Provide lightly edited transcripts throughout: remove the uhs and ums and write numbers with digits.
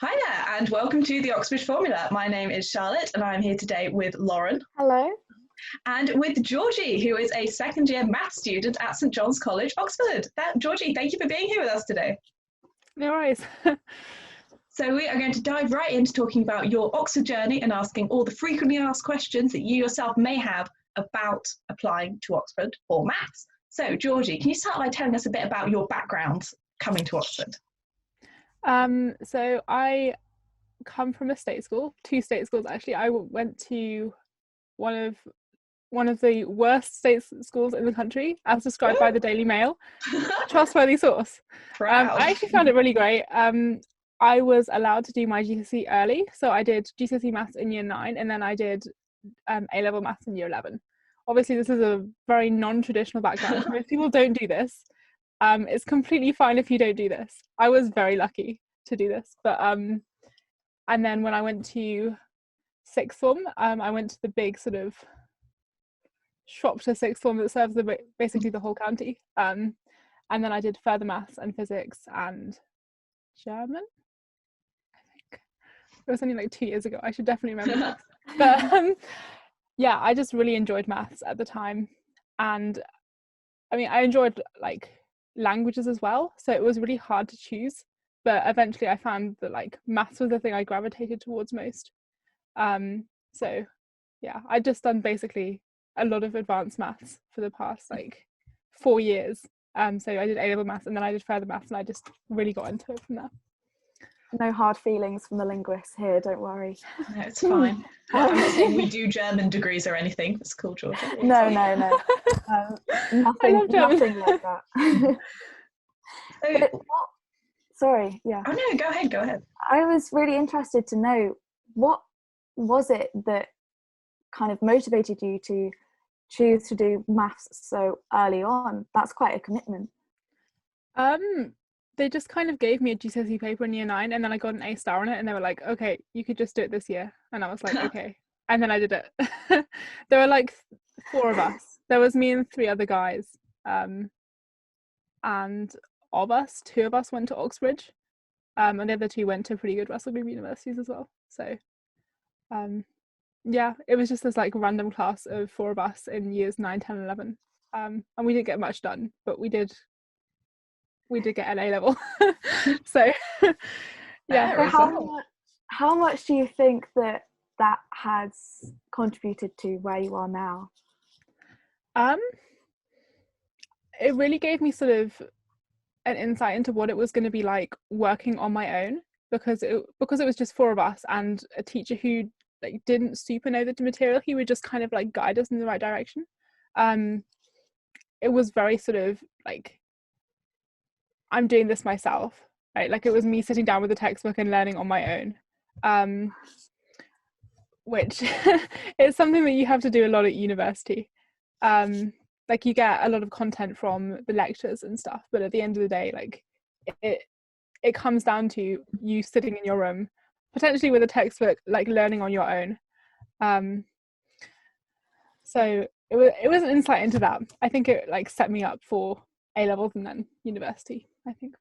Hi there, and welcome to the Oxbridge Formula. My name is Charlotte, and I'm here today with Lauren Hello. and with Georgie, who is a second year maths student at St John's College, Oxford. Georgie, thank you for being here with us today. No worries. So, we are going to dive right into talking about your Oxford journey and asking all the frequently asked questions that you yourself may have about applying to Oxford or maths. So, Georgie, can you start by telling us a bit about your background coming to Oxford? So I come from a state school, two state schools actually. I went to one of the worst state schools in the country, as described by the Daily Mail. Trustworthy source. I actually found it really great. I was allowed to do my GCSE early, so I did GCSE maths in year 9, and then I did A-level maths in year 11. Obviously, this is a very non-traditional background. Most people don't do this. It's completely fine if you don't do this. I was very lucky to do this, but and then when I went to sixth form, I went to the big sort of Shropshire sixth form that serves basically the whole county. And then I did further maths and physics and German. I think it was only like 2 years ago. I should definitely remember this. But yeah, I just really enjoyed maths at the time, and I mean, I enjoyed like languages as well, so it was really hard to choose, but eventually I found that like maths was the thing I gravitated towards most. So yeah, I'd just done basically a lot of advanced maths for the past like 4 years. So I did A-level maths and then I did further maths, and I just really got into it from there. No hard feelings from the linguists here, don't worry. No, it's fine. I'm not saying we do German degrees or anything. It's cool, Georgie. No. Nothing like that. Sorry, yeah. Oh no, go ahead. I was really interested to know, what was it that kind of motivated you to choose to do maths so early on? That's quite a commitment. They just kind of gave me a GCSE paper in year 9, and then I got an A star on it, and they were like, okay, you could just do it this year. And I was like, okay. And then I did it. There were like 4 of us. There was me and 3 other guys. And of us, 2 of us went to Oxbridge. And the other 2 went to pretty good Russell Group universities as well. So yeah, it was just this like random class of 4 of us in years 9, 10, 11. And we didn't get much done, but we did get an A-level. So yeah. So how much do you think that has contributed to where you are now? It really gave me sort of an insight into what it was going to be like working on my own, because it was just 4 of us and a teacher who like didn't super know the material. He would just kind of like guide us in the right direction. It was very sort of like, I'm doing this myself, right? Like it was me sitting down with a textbook and learning on my own, which is something that you have to do a lot at university. Like you get a lot of content from the lectures and stuff, but at the end of the day, like it comes down to you sitting in your room, potentially with a textbook, like learning on your own. So it was an insight into that. I think it like set me up for A-levels and then university, I think.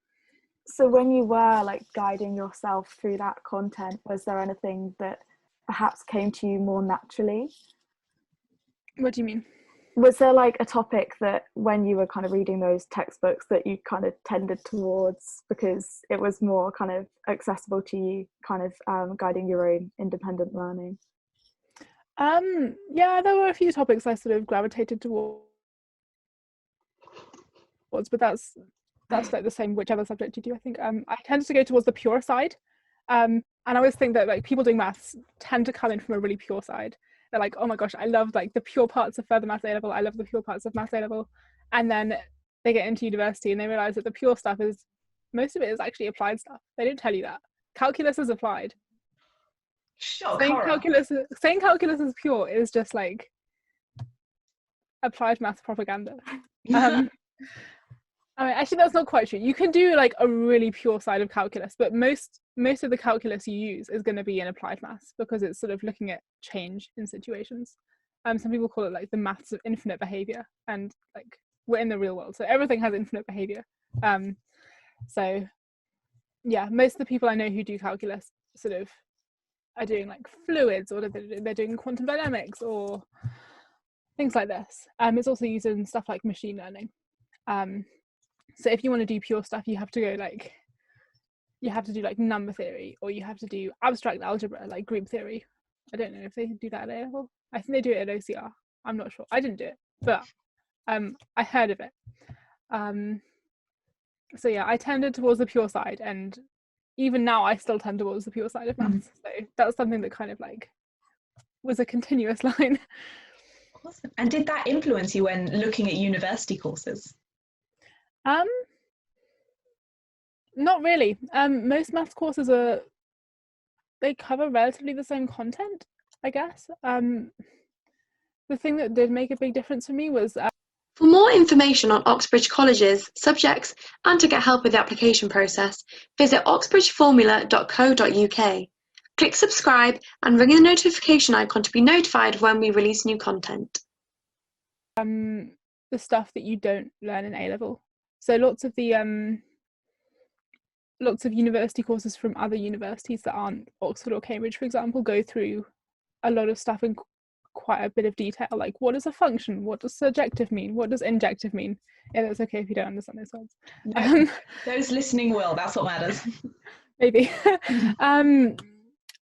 So when you were like guiding yourself through that content, was there anything that perhaps came to you more naturally? What do you mean? Was there like a topic that when you were kind of reading those textbooks that you kind of tended towards because it was more kind of accessible to you, kind of guiding your own independent learning? Yeah, there were a few topics I sort of gravitated towards, but that's like the same whichever subject you do, I think. I tended to go towards the pure side, and I always think that like people doing maths tend to come in from a really pure side. They're like, oh my gosh, I love like the pure parts of further maths A-level, I love the pure parts of maths A-level, and then they get into university and they realize that the pure stuff is, most of it is actually applied stuff. They don't tell you that calculus is applied. Saying calculus is pure is just like applied maths propaganda. I mean, actually, that's not quite true. You can do like a really pure side of calculus, but most of the calculus you use is going to be in applied maths because it's sort of looking at change in situations. Some people call it like the maths of infinite behavior, and like we're in the real world, so everything has infinite behavior. So yeah, most of the people I know who do calculus sort of are doing like fluids, or they're doing quantum dynamics or things like this. It's also used in stuff like machine learning. So if you want to do pure stuff, you have to do like number theory, or you have to do abstract algebra, like group theory. I don't know if they do that at A level. I think they do it at OCR. I'm not sure. I didn't do it, but I heard of it. So yeah, I tended towards the pure side, and even now I still tend towards the pure side of maths. So that was something that kind of like was a continuous line. Awesome. And did that influence you when looking at university courses? Not really. Most maths courses they cover relatively the same content, I guess. The thing that did make a big difference for me was For more information on Oxbridge College's subjects and to get help with the application process, visit oxbridgeformula.co.uk. Click subscribe and ring the notification icon to be notified when we release new content. the stuff that you don't learn in A level. So lots of university courses from other universities that aren't Oxford or Cambridge, for example, go through a lot of stuff in quite a bit of detail, like what is a function, what does surjective mean, what does injective mean. Yeah, that's okay if you don't understand those words. No, those listening will, that's what matters. Maybe.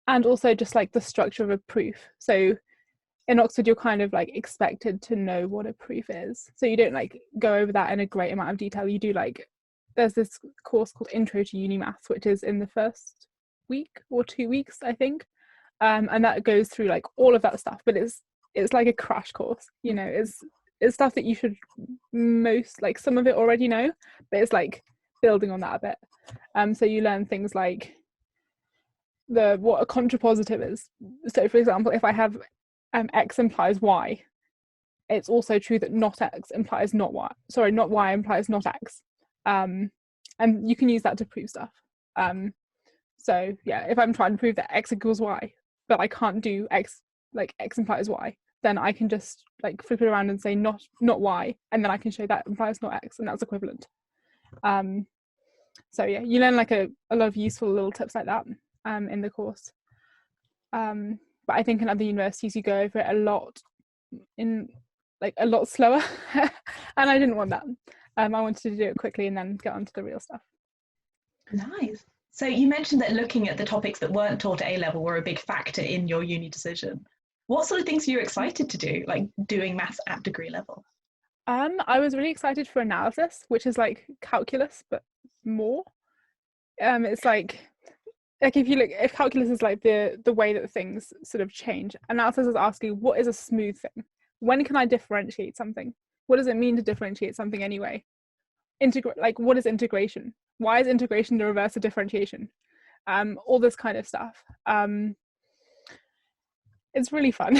And also just like the structure of a proof. So in Oxford, you're kind of like expected to know what a proof is, so you don't like go over that in a great amount of detail. You do like, there's this course called Intro to Uni Maths, which is in the first week or 2 weeks, I think. And that goes through like all of that stuff, but it's like a crash course, you know. It's stuff that you should most, like, some of it already know, but it's like building on that a bit. So you learn things like what a contrapositive is. So for example, if I have x implies y, it's also true that not x implies not y. Sorry, not y implies not x. And you can use that to prove stuff. So yeah, if I'm trying to prove that x equals y, but I can't do x, like x implies y, then I can just like flip it around and say not y, and then I can show that implies not x, and that's equivalent. So yeah, you learn like a lot of useful little tips like that in the course. But I think in other universities you go over it a lot slower, and I didn't want that. I wanted to do it quickly and then get on to the real stuff. Nice. So you mentioned that looking at the topics that weren't taught at A level were a big factor in your uni decision. What sort of things are you excited to do, like doing maths at degree level? I was really excited for analysis, which is like calculus but more. It's like if calculus is like the way that things sort of change, analysis is asking what is a smooth thing, when can I differentiate something, what does it mean to differentiate something anyway, like what is integration, why is integration the reverse of differentiation, all this kind of stuff. It's really fun.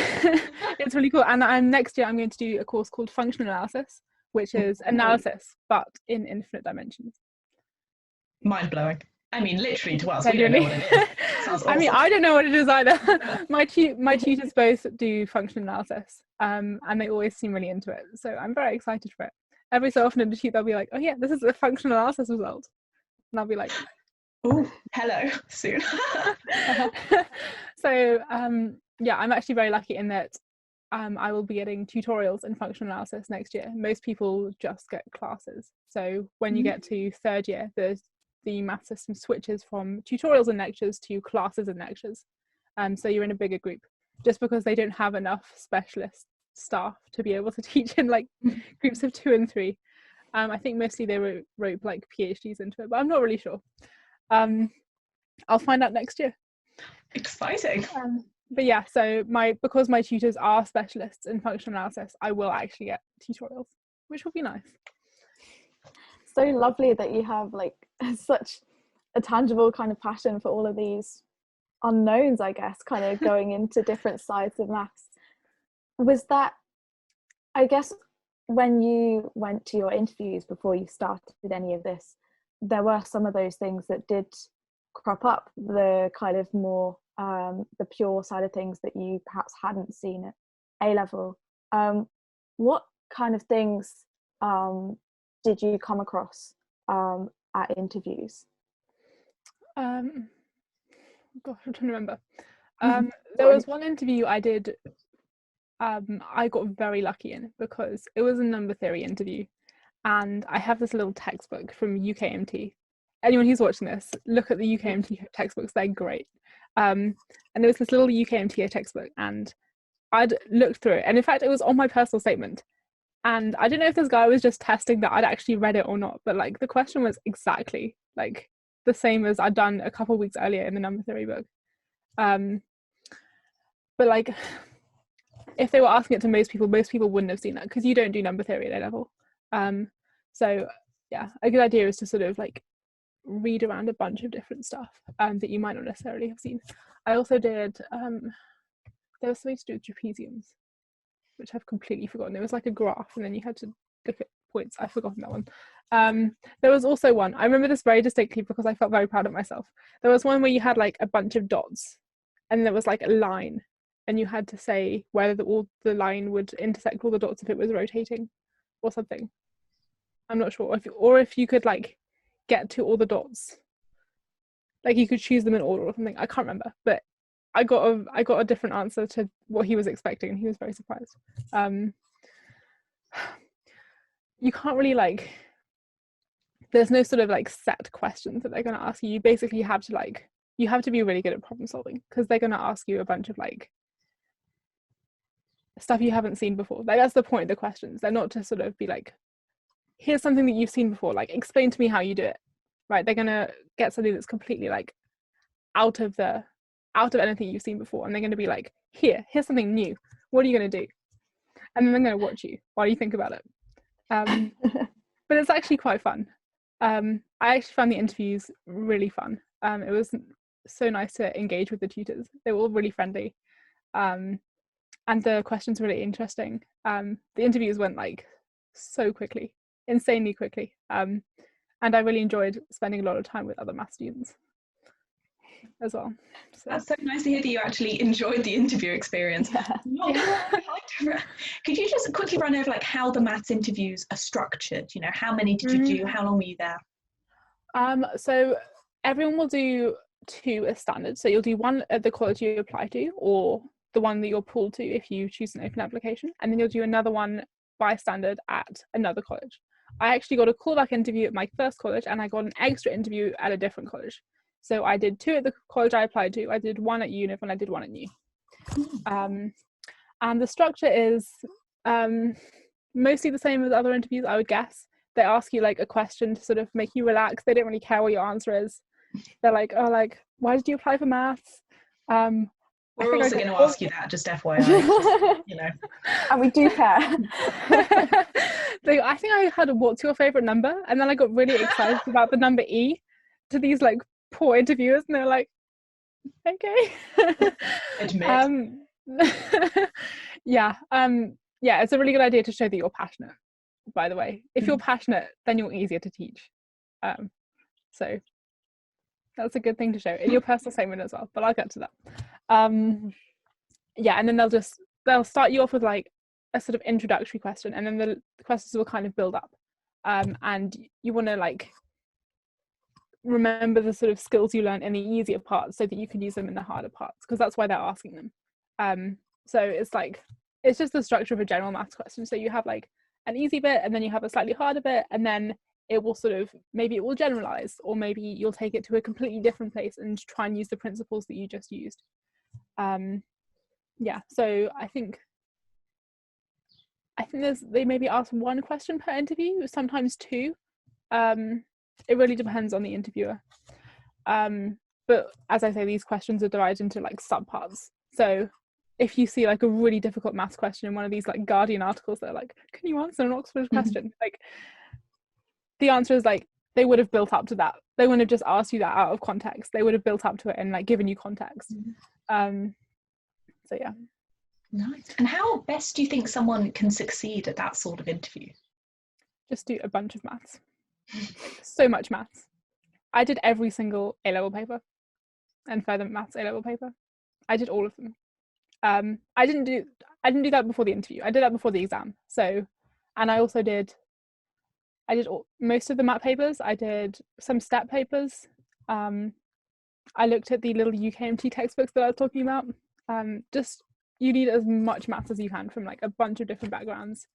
It's really cool. And next year I'm going to do a course called functional analysis, which is analysis but in infinite dimensions. Mind-blowing. I mean, literally to us, we don't know what it is. Sounds awesome. I mean, I don't know what it is either. My tutors both do functional analysis, and they always seem really into it. So I'm very excited for it. Every so often in the tute, they'll be like, "Oh yeah, this is a functional analysis result," and I'll be like, "Oh, hello, soon." So yeah, I'm actually very lucky in that I will be getting tutorials in functional analysis next year. Most people just get classes. So when you get to third year, the math system switches from tutorials and lectures to classes and lectures. So you're in a bigger group, just because they don't have enough specialist staff to be able to teach in like groups of 2 and 3. I think mostly they rope like PhDs into it, but I'm not really sure. I'll find out next year. Exciting. But yeah, so because my tutors are specialists in functional analysis, I will actually get tutorials, which will be nice. So lovely that you have like such a tangible kind of passion for all of these unknowns, I guess, kind of going into different sides of maths. Was that, I guess, when you went to your interviews before you started any of this, there were some of those things that did crop up, the kind of more the pure side of things that you perhaps hadn't seen at A level. What kind of things did you come across at interviews? Gosh, I'm trying to remember. There was one interview I did. I got very lucky in because it was a number theory interview, and I have this little textbook from UKMT. Anyone who's watching this, look at the UKMT textbooks; they're great. And there was this little UKMT textbook, and I'd looked through it, and in fact, it was on my personal statement. And I don't know if this guy was just testing that I'd actually read it or not, but like the question was exactly like the same as I'd done a couple of weeks earlier in the number theory book. But like, if they were asking it to most people wouldn't have seen that because you don't do number theory at A level. So yeah, a good idea is to sort of like read around a bunch of different stuff that you might not necessarily have seen. I also did, there was something to do with trapeziums, which I've completely forgotten. It was like a graph and then you had to look at points. I've forgotten that one. There was also one, I remember this very distinctly because I felt very proud of myself. There was one where you had like a bunch of dots and there was like a line and you had to say whether the line would intersect all the dots if it was rotating or something. I'm not sure. If you could like get to all the dots, like you could choose them in order or something. I can't remember, but I got a different answer to what he was expecting and he was very surprised. You can't really like, there's no sort of like set questions that they're going to ask you. You basically have to like, you have to be really good at problem solving because they're going to ask you a bunch of like stuff you haven't seen before. Like that's the point of the questions. They're not to sort of be like, here's something that you've seen before, like explain to me how you do it, right? They're going to get something that's completely like out of anything you've seen before, and they're going to be like, here's something new, what are you going to do? And then they're going to watch you while you think about it. But it's actually quite fun. I actually found the interviews really fun. It was so nice to engage with the tutors. They were all really friendly, and the questions were really interesting. The interviews went like so quickly, insanely quickly, and I really enjoyed spending a lot of time with other math students as well. So. That's so nice to hear that you actually enjoyed the interview experience. Yeah. Could you just quickly run over like how the maths interviews are structured? You know, how many did you do? How long were you there? So everyone will do 2 as standard. So you'll do one at the college you apply to, or the one that you're pulled to if you choose an open application, and then you'll do another one by standard at another college. I actually got a callback interview at my first college, and I got an extra interview at a different college. So I did 2 at the college I applied to. I did 1 at UNIV and I did 1 at NU. And the structure is mostly the same as other interviews, I would guess. They ask you like a question to sort of make you relax. They don't really care what your answer is. They're like, oh, like, why did you apply for maths? We're also going to ask you that, just FYI, you know. And we do care. I think I had a what's your favourite number? And then I got really excited about the number E to these like poor interviewers, and they're like, okay. Admit. Yeah, it's a really good idea to show that you're passionate, by the way. If you're passionate, then you're easier to teach. So that's a good thing to show in your personal statement as well, but I'll get to that. And then they'll start you off with like a sort of introductory question, and then the questions will kind of build up, and you want to like remember the sort of skills you learn in the easier parts so that you can use them in the harder parts, because that's why they're asking them. So it's just the structure of a general maths question. So you have like an easy bit, and then you have a slightly harder bit, and then it will sort of, maybe it will generalize, or maybe you'll take it to a completely different place and try and use the principles that you just used. So I think they maybe ask 1 question per interview, sometimes 2. It really depends on the interviewer. But as I say, these questions are divided into like subparts. So if you see like a really difficult maths question in one of these like Guardian articles, they're like, can you answer an Oxbridge question? Like the answer is like, they would have built up to that. They wouldn't have just asked you that out of context. They would have built up to it and like given you context. So yeah. Nice. And how best do you think someone can succeed at that sort of interview? Just do a bunch of maths. So much maths. I did every single A-level paper and further maths A-level paper. I did all of them. I didn't do that before the interview. I did that before the exam. So, and I also did most of the math papers. I did some stat papers. I looked at the little UKMT textbooks that I was talking about. Just you need as much maths as you can from like a bunch of different backgrounds.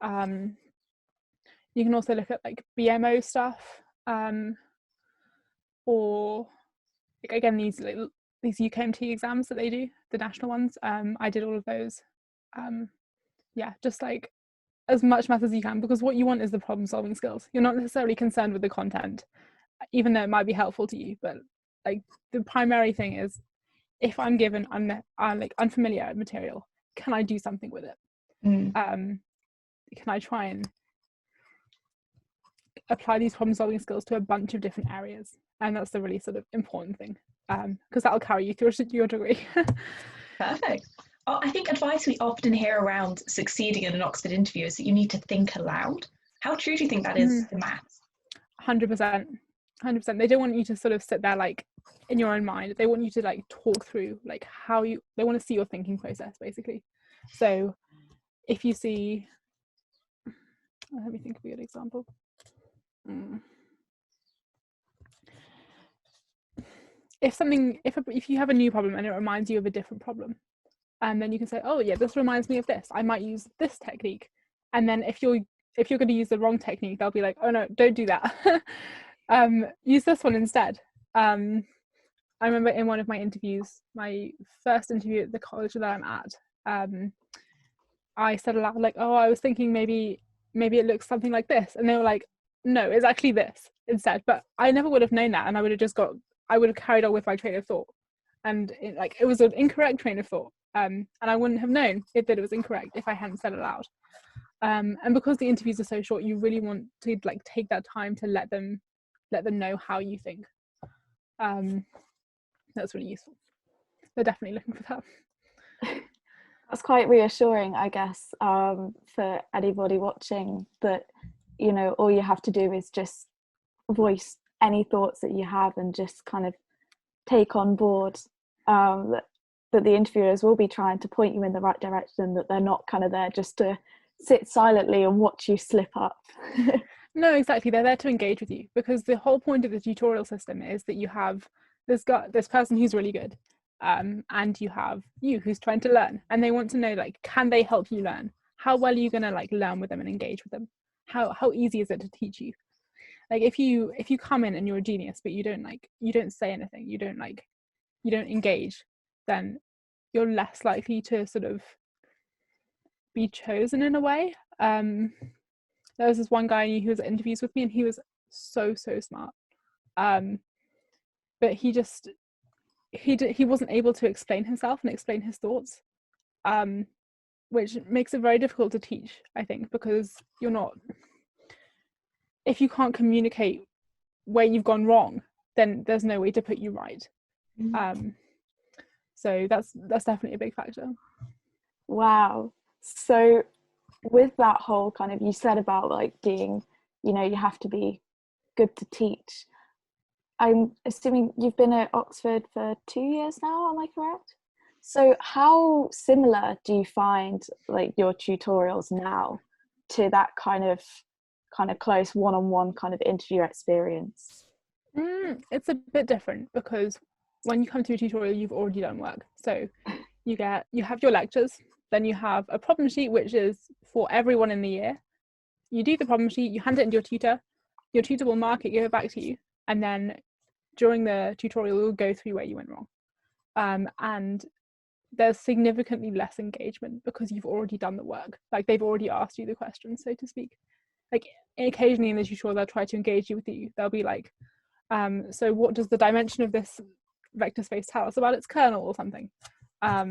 You can also look at like BMO stuff, or again these UKMT exams that they do, the national ones. I did all of those. Yeah, just like as much math as you can, because what you want is the problem solving skills. You're not necessarily concerned with the content, even though it might be helpful to you, but like the primary thing is, if I'm given like unfamiliar material, can I do something with it? Can I try and apply these problem solving skills to a bunch of different areas? And that's the really sort of important thing, because that'll carry you through your degree. Perfect. I think advice we often hear around succeeding in an Oxford interview is that you need to think aloud. How true do you think that is in maths? 100%. They don't want you to sort of sit there like in your own mind. They want you to like talk through like they want to see your thinking process, basically. So if you see, let me think of a good example. If you have a new problem and it reminds you of a different problem, and then you can say, oh yeah, this reminds me of this, I might use this technique. And then if you're going to use the wrong technique, they'll be like, oh no, don't do that. Use this one instead. I remember in one of my interviews, my first interview at the college that I'm at, I said aloud like, oh, I was thinking maybe it looks something like this, and they were like, no, it's actually this instead. But I never would have known that, and I would have carried on with my train of thought, and it was an incorrect train of thought, and I wouldn't have known that it was incorrect if I hadn't said it aloud. And because the interviews are so short, you really want to like take that time to let them know how you think. That's really useful. They're definitely looking for that. That's quite reassuring, I guess, for anybody watching, that all you have to do is just voice any thoughts that you have and just kind of take on board that the interviewers will be trying to point you in the right direction, that they're not kind of there just to sit silently and watch you slip up. No, exactly. They're there to engage with you, because the whole point of the tutorial system is that you have this person who's really good, and you have you who's trying to learn, and they want to know like, can they help you learn? How well are you going to like learn with them and engage with them? How easy is it to teach you? Like if you come in and you're a genius but you don't say anything, you don't engage, then you're less likely to sort of be chosen in a way. There was this one guy I knew who was at interviews with me, and he was so smart, but he wasn't able to explain himself and explain his thoughts, which makes it very difficult to teach, I think, because if you can't communicate where you've gone wrong, then there's no way to put you right. So that's definitely a big factor. Wow. So with that whole kind of, you said about like being, you have to be good to teach. I'm assuming you've been at Oxford for 2 years now, am I correct? So how similar do you find like your tutorials now to that kind of close one-on-one kind of interview experience? It's a bit different, because when you come to a tutorial, you've already done work. So you have your lectures, then you have a problem sheet, which is for everyone in the year. You do the problem sheet, you hand it into your tutor will mark it, give it back to you, and then during the tutorial we'll go through where you went wrong. And there's significantly less engagement because you've already done the work. Like they've already asked you the questions, so to speak. Like occasionally in the tutorial they'll try to engage you with you. They'll be like, so what does the dimension of this vector space tell us about its kernel or something? A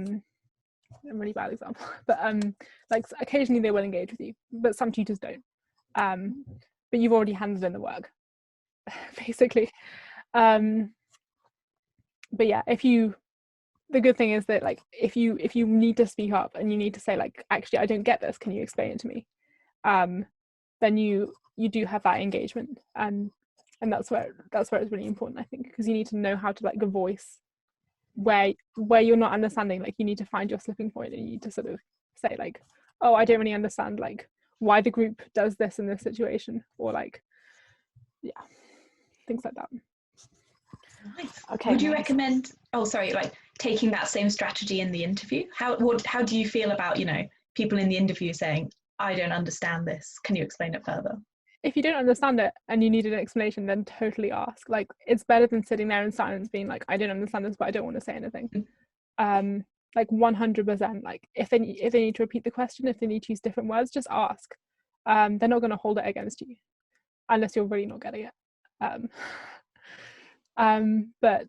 really bad example, but like occasionally they will engage with you, but some tutors don't. But you've already handed in the work, basically. But yeah, the good thing is that like if you need to speak up and you need to say like, actually I don't get this, can you explain it to me? Then you do have that engagement, and that's where it's really important, I think, because you need to know how to like voice where you're not understanding. Like you need to find your slipping point, and you need to sort of say like, oh, I don't really understand like why the group does this in this situation, or like, yeah, things like that. Nice. Okay, Would you nice. recommend, like taking that same strategy in the interview? How do you feel about, people in the interview saying, I don't understand this. Can you explain it further? If you don't understand it and you need an explanation, then totally ask. Like, it's better than sitting there in silence being like, I don't understand this, but I don't want to say anything. Like 100%, like if they need to repeat the question, if they need to use different words, just ask. They're not going to hold it against you unless you're really not getting it. But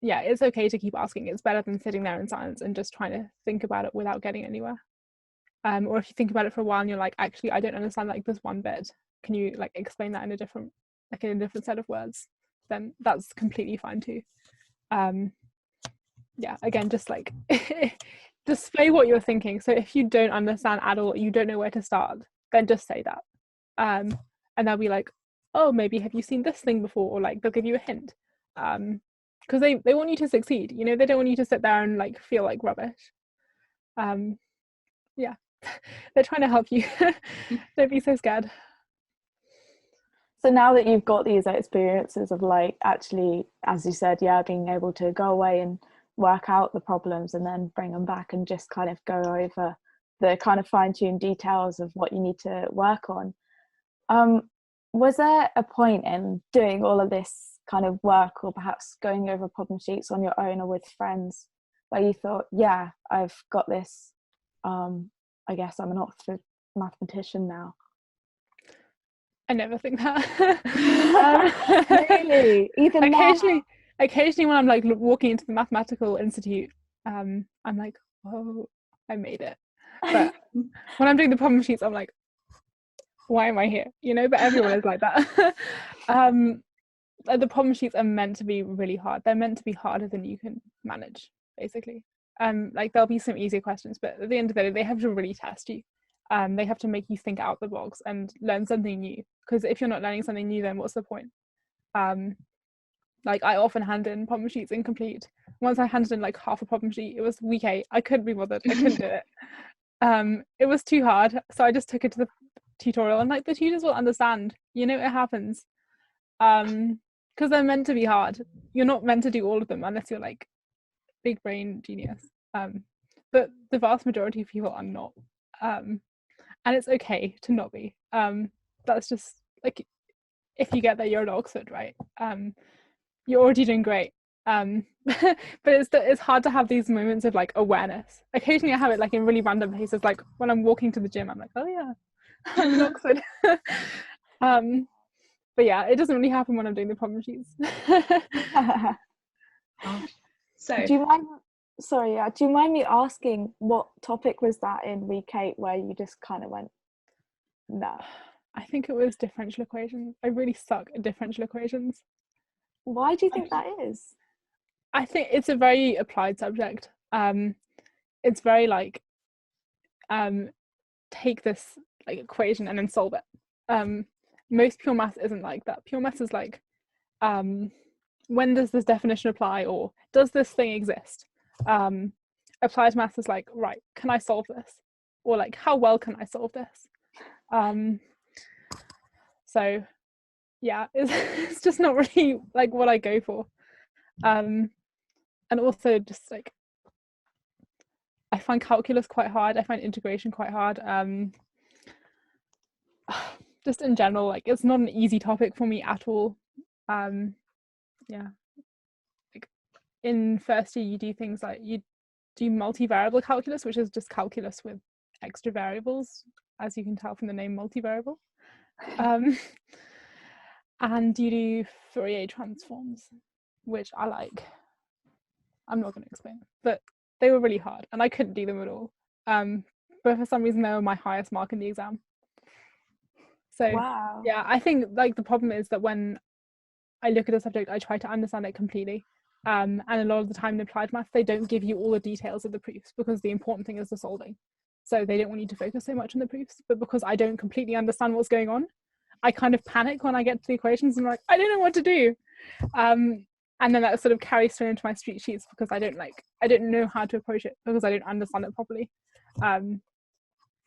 yeah, it's okay to keep asking. It's better than sitting there in silence and just trying to think about it without getting anywhere. Or if you think about it for a while and you're like, actually, I don't understand like this one bit, can you like explain that in a different set of words, then that's completely fine too. Yeah, again, just like display what you're thinking. So if you don't understand at all, you don't know where to start, then just say that, and they'll be like, oh, maybe have you seen this thing before, or like they'll give you a hint, because they want you to succeed, they don't want you to sit there and like feel like rubbish. Yeah. They're trying to help you. Don't be so scared. So now that you've got these experiences of like actually, as you said, being able to go away and work out the problems and then bring them back and just kind of go over the kind of fine-tuned details of what you need to work on, was there a point in doing all of this kind of work, or perhaps going over problem sheets on your own or with friends, where you thought, I've got this, I guess I'm an Oxford mathematician now? I never think that. Really? Even occasionally when I'm like walking into the mathematical institute, I'm like, oh, I made it. But when I'm doing the problem sheets, I'm like, why am I here? But everyone is like that. The problem sheets are meant to be really hard. They're meant to be harder than you can manage, basically. Like there'll be some easier questions, but at the end of the day, they have to really test you. They have to make you think out the box and learn something new, because if you're not learning something new, then what's the point? Like I often hand in problem sheets incomplete. Once I handed in like half a problem sheet, it was week 8. I couldn't be bothered. I couldn't do it. It was too hard, so I just took it to the tutorial, and like the tutors will understand. It happens. Because they're meant to be hard. You're not meant to do all of them unless you're like big brain genius. But the vast majority of people are not. And it's okay to not be. That's just like, if you get there, you're at Oxford, right? You're already doing great. But it's hard to have these moments of like awareness. Occasionally I have it like in really random places, like when I'm walking to the gym, I'm like, oh yeah, I'm in Oxford. But yeah, it doesn't really happen when I'm doing the problem sheets. So do you mind me asking what topic was that in week 8 where you just kind of went, no? I think it was differential equations. I really suck at differential equations. Why do you think that is? I think it's a very applied subject. It's very like, take this like equation and then solve it. Most pure maths isn't like that. Pure maths is like, when does this definition apply, or does this thing exist? Applied maths is like, right, can I solve this, or like, how well can I solve this? So yeah, it's just not really like what I go for. And also just like, I find calculus quite hard. I find integration quite hard. Just in general, like it's not an easy topic for me at all. Yeah, like in first year you do things like you do multivariable calculus, which is just calculus with extra variables, as you can tell from the name multivariable. And you do Fourier transforms, which I like. I'm not going to explain, but they were really hard and I couldn't do them at all. But for some reason they were my highest mark in the exam. So wow. Yeah, I think like the problem is that when I look at a subject, I try to understand it completely. And a lot of the time in applied maths, they don't give you all the details of the proofs, because the important thing is the solving. So they don't want you to focus so much on the proofs. But because I don't completely understand what's going on, I kind of panic when I get to the equations and I'm like, I don't know what to do. And then that sort of carries through into my street sheets, because I don't know how to approach it because I don't understand it properly.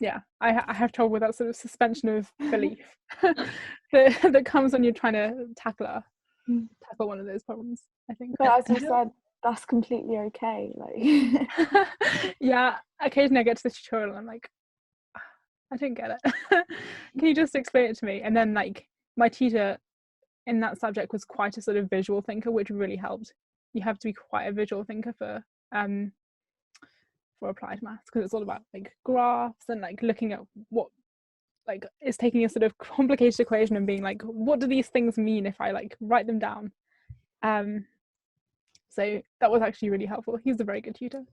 Yeah, I have trouble with that sort of suspension of belief that comes when you're trying to tackle one of those problems, I think. But as you said, that's completely okay. Like, yeah, occasionally I get to the tutorial and I'm like, I didn't get it. Can you just explain it to me? And then like my teacher in that subject was quite a sort of visual thinker, which really helped. You have to be quite a visual thinker for applied maths, because it's all about like graphs and like looking at what like is taking a sort of complicated equation and being like, what do these things mean if I like write them down? So that was actually really helpful. He was a very good tutor.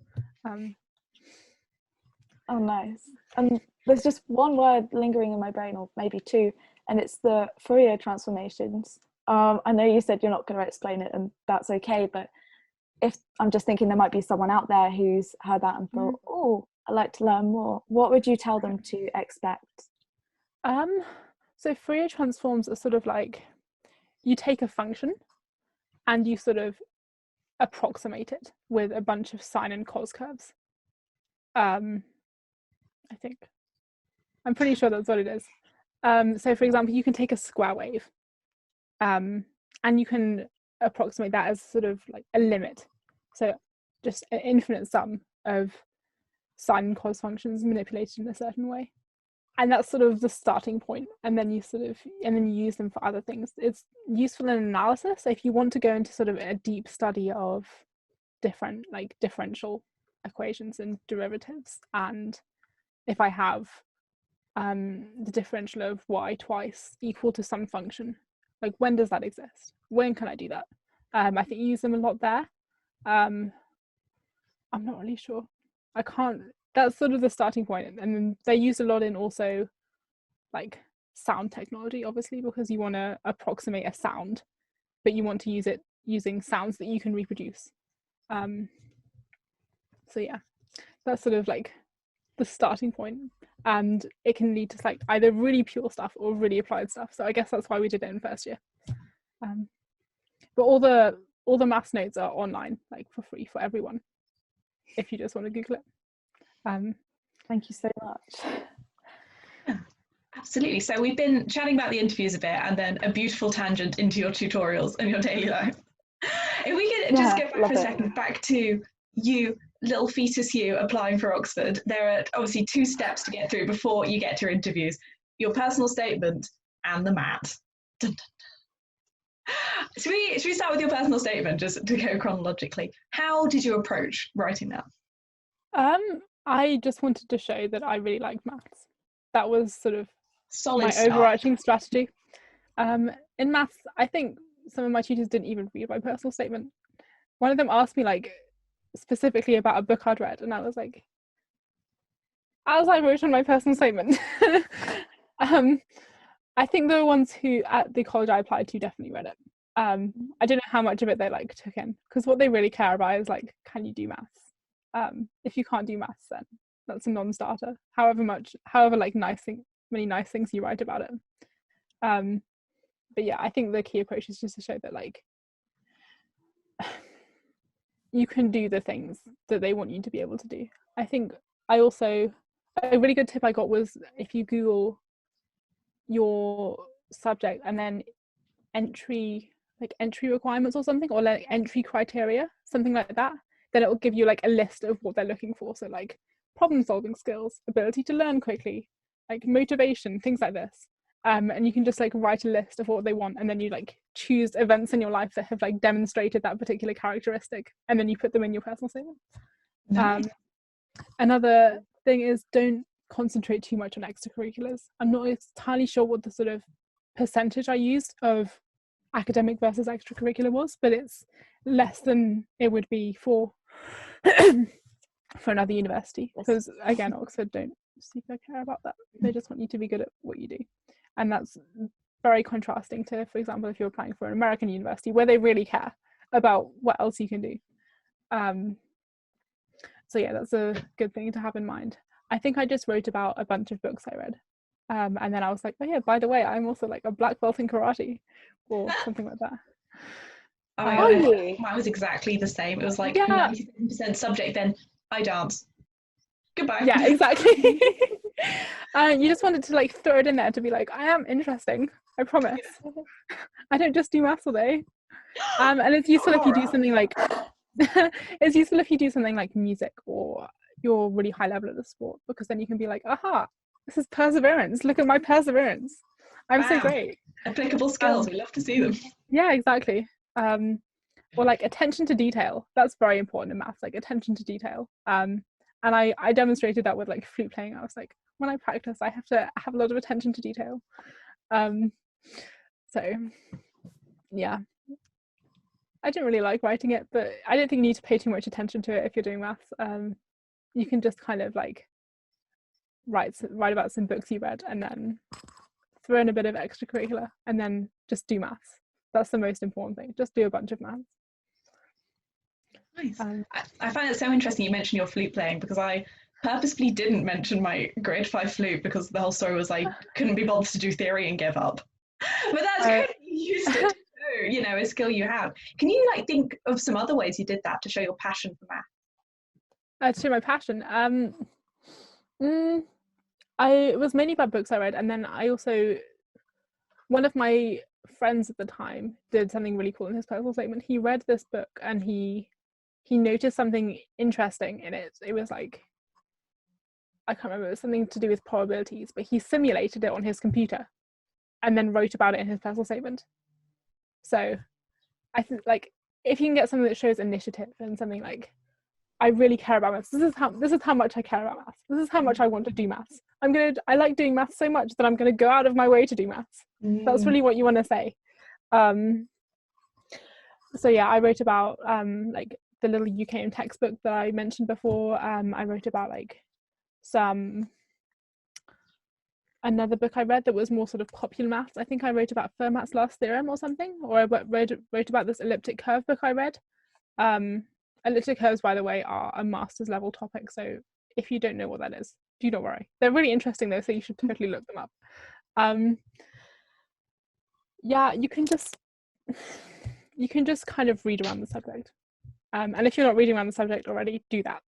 oh, nice. And there's just one word lingering in my brain, or maybe two, and it's the Fourier transformations. I know you said you're not going to explain it, and that's okay, but if I'm just thinking there might be someone out there who's heard that and thought, oh, I'd like to learn more, what would you tell them to expect? So Fourier transforms are sort of like, you take a function and you sort of approximate it with a bunch of sine and cos curves. I think. I'm pretty sure that's what it is. So for example, you can take a square wave and you can approximate that as sort of like a limit. So just an infinite sum of sine and cos functions manipulated in a certain way. And that's sort of the starting point. And then you use them for other things. It's useful in analysis. So if you want to go into sort of a deep study of different like differential equations and derivatives, and if I have the differential of y twice equal to some function, like when does that exist? When can I do that? I think you use them a lot there. I'm not really sure. I can't. That's sort of the starting point, and then they're used a lot in also like sound technology, obviously, because you want to approximate a sound, but you want to use it using sounds that you can reproduce. So yeah, that's sort of like the starting point, and it can lead to like either really pure stuff or really applied stuff. So I guess that's why we did it in first year. But all the maths notes are online, like for free for everyone, if you just want to Google it. Thank you so much. Yeah, absolutely. So we've been chatting about the interviews a bit, and then a beautiful tangent into your tutorials and your daily life. If we could just go back for a second, back to you, little fetus you, applying for Oxford. There are obviously 2 steps to get through before you get to your interviews: your personal statement and the mat. Dun, dun, dun. Should we start with your personal statement, just to go chronologically? How did you approach writing that? I just wanted to show that I really liked maths. That was sort of Solid my start. overarching strategy. In maths, I think some of my tutors didn't even read my personal statement. One of them asked me like specifically about a book I'd read, and I was like, as I wrote on my personal statement. I think the ones who at the college I applied to definitely read it. I don't know how much of it they like took in, because what they really care about is like, can you do maths? If you can't do maths, then that's a non-starter. However like many nice things you write about it. But yeah, I think the key approach is just to show that like you can do the things that they want you to be able to do. I think a really good tip I got was, if you Google your subject and then entry requirements or something, or like entry criteria, something like that, then it will give you like a list of what they're looking for. So like problem solving skills, ability to learn quickly, like motivation, things like this. And you can just like write a list of what they want, and then you like choose events in your life that have like demonstrated that particular characteristic, and then you put them in your personal statement. Nice. Another thing is, don't concentrate too much on extracurriculars. I'm not entirely sure what the sort of percentage I used of academic versus extracurricular was, but it's less than it would be for another university, because again, Oxford don't super care about that. They just want you to be good at what you do, and that's very contrasting to, for example, if you're applying for an American university where they really care about what else you can do. So yeah, that's a good thing to have in mind. I think I just wrote about a bunch of books I read, and then I was like, oh yeah, by the way, I'm also like a black belt in karate or something like that. Oh my God, mine was exactly the same. It was like 97% subject, then I dance. Goodbye. Yeah, exactly. You just wanted to like throw it in there to be like, I am interesting, I promise. I don't just do maths all day. And it's useful if you do something like it's useful if you do something like music, or you're really high level at the sport, because then you can be like, aha, this is perseverance. Look at my perseverance. I'm so great. Applicable skills. We love to see them. Yeah, exactly. Or like attention to detail. That's very important in maths, like attention to detail. And I demonstrated that with like flute playing. I was like, when I practice, I have to have a lot of attention to detail. So yeah, I didn't really like writing it, but I don't think you need to pay too much attention to it if you're doing maths. You can just kind of like write about some books you read, and then throw in a bit of extracurricular, and then just do maths. That's the most important thing. Just do a bunch of maths. Nice. I find it so interesting you mentioned your flute playing, because I purposefully didn't mention my grade 5 flute, because the whole story was I couldn't be bothered to do theory and give up. But that's good. You used it to show, you know, a skill you have. Can you like think of some other ways you did that to show your passion for math? To show my passion. It was mainly about books I read, and then I also, one of my friends at the time did something really cool in his personal statement. He read this book and he noticed something interesting in it. It was like, I can't remember, it was something to do with probabilities, but he simulated it on his computer and then wrote about it in his personal statement. So I think like if you can get something that shows initiative and something like, I really care about maths. This is how much I care about maths. This is how much I want to do maths. I like doing maths so much that I'm going to go out of my way to do maths. That's really what you want to say. So yeah, I wrote about like the little UKM textbook that I mentioned before. I wrote about like another book I read that was more sort of popular maths. I think I wrote about Fermat's last theorem or something, or I wrote about this elliptic curve book I read. Elliptic curves, by the way, are a master's level topic, so if you don't know what that is, do not worry. They're really interesting though, so you should totally look them up. Yeah, you can just kind of read around the subject, and if you're not reading around the subject already, do that.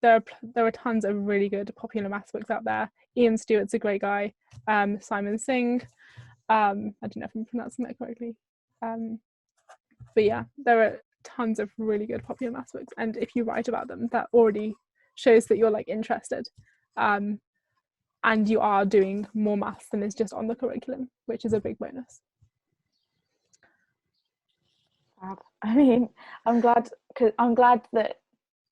There are tons of really good popular maths books out there. Ian Stewart's a great guy. Simon Singh, I don't know if I'm pronouncing that correctly, but yeah, there are tons of really good popular maths books, and if you write about them, that already shows that you're like interested, and you are doing more maths than is just on the curriculum, which is a big bonus. I mean, I'm glad that,